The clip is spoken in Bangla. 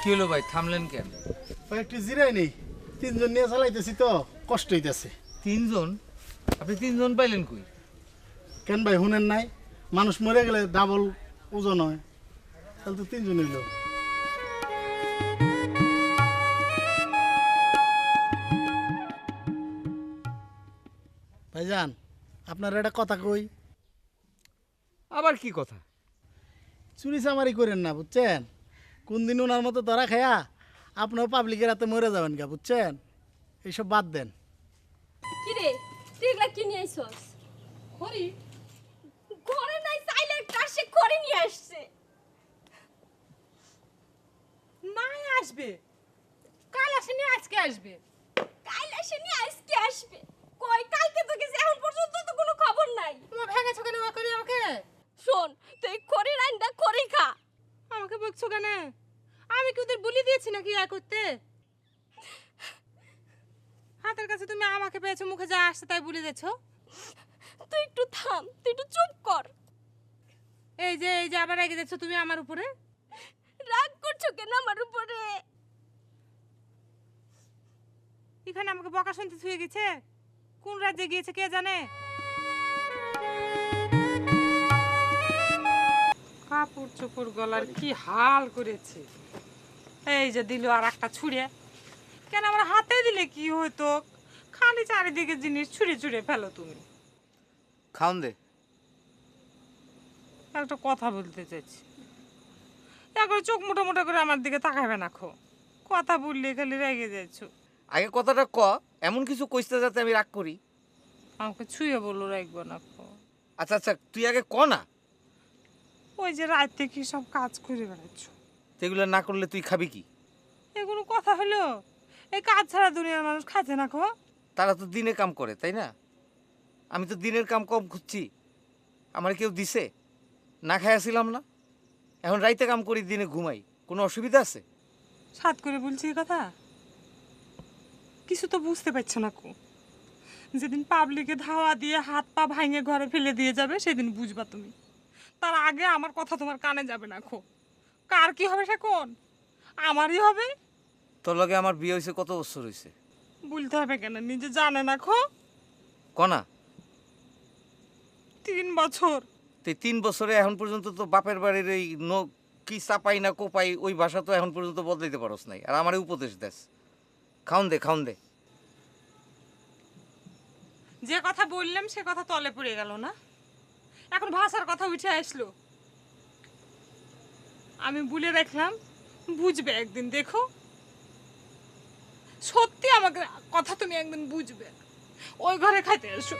কি হলো ভাই, থামলেন কেন? ভাই একটু জিরাই নেই, তিনজন নিয়ে চালাইতেছি তো কষ্ট হইতেছে। তিনজন? আপনি তিনজন পাইলেন কই? কেন ভাই শুনেন নাই, মানুষ মরে গেলে ডাবল ওজন হয়, তাহলে তো তিনজন হইল। ভাইজান আপনার একটা কথা কই। আবার কি কথা? চুরি চামারি করেন না বুঝছেন, কোন দিন ওনার মতো ধরা খায়া আপনার পাবলিকের হাতে মরে যাবেন গা, বুঝছেন? এইসব বাদ দেন। কি রে তুই এগুলা কি নিয়ে আইছস? খড়ি ঘরে নাই চাইলে কাশে করে নিয়ে আসছে। নাই আসবে, কাল আসেনি আজকে আসবে। কাল আসেনি আজকে আসবে, কই কালকে তো গেছে, এখন পর্যন্ত তো কোনো খবর নাই। তোমার ভেঙেছো কেন করে আমাকে? শোন তুই করে রান্না করে খা। আমাকে বকছো কেন? আমি কি ওদের বলে দিয়েছি নাকি ইয়া করতে? হাতের কাছে তুমি আমাকে পেয়েছো, মুখে যা আসছে তাই বলে দিয়েছো। তুই একটু থাম, তুই একটু চুপ কর। এই যে আবার রেগে যাচ্ছ তুমি আমার উপরে। রাগ করছো কেন আমার উপরে? এখানে আমাকে বকা শুনতে ছুঁয়ে গেছে, কোন রাজ্যে গিয়েছে কে জানে। কাপড় চোপড় গলার কি হাল করেছে। এই যে দিল আর একটা ছুঁড়ে, কেন আমার হাতে দিলে কি হতো? খালি চারিদিকে জিনিস ছুঁড়ে ছুঁড়ে ফেলো তুমি। খাওন দে। একটা কথা বলতে চাইছি, একবার চোখ মোটা মোটা করে আমার দিকে তাকাবে না খো। কথা বললে খালি রেগে যাচ্ছ। আগে কথাটা ক, এমন কিছু কইতে যাতে আমি রাগ করি। আমাকে ছুঁয়ে বললো রাখবো না খো। আচ্ছা আচ্ছা, তুই আগে ক না। ওই যে রাত থেকে সব কাজ করে বেড়াচ্ছ, সেগুলো না করলে তুই খাবি কি? এগুলো কথা হলো? এই কাজ ছাড়া দুনিয়ার মানুষ খাচ্ছে না খো। তারা তো দিনে কাম করে, তাই না? আমি তো দিনের কাম কম খুঁজছি, আমার কেউ দিছে? না খাইয়াছিলাম না, এখন রাইতে কাম করি, দিনে ঘুমাই, কোনো অসুবিধা আছে? সাত করে বলছি এই কথা, কিছু তো বুঝতে পারছো না কো। যেদিন পাবলিকে ধাওয়া দিয়ে হাত পা ভাঙে ঘরে ফেলে দিয়ে যাবে সেদিন বুঝবা তুমি। তার আগে আমার কথা তোমার কানে যাবে না খো। কার কি হবে সে কোন? আমারই হবে। তোর লগে আমার বিয়ে হয়েছে কত বছর হয়েছে? বলতে হবে কেন, নিজে জানে না খো। কনা 3 বছর। তো 3 বছরে এখন পর্যন্ত তো বাপের বাড়ির এই কি চাপাই না কোপাই ওই ভাষা তো এখন পর্যন্ত বদলাইতে পারস নাই, আর আমারে উপদেশ দেস। খাওন দে খাওন দে। যে কথা বললাম সে কথা তলে পড়ে গেল না, এখন ভাষার কথা উঠে আসলো। আমি বলে রাখলাম, বুঝবে একদিন, দেখো সত্যি আমাকে কথা তুমি একদিন বুঝবে। ওই ঘরে খাইতে এসো।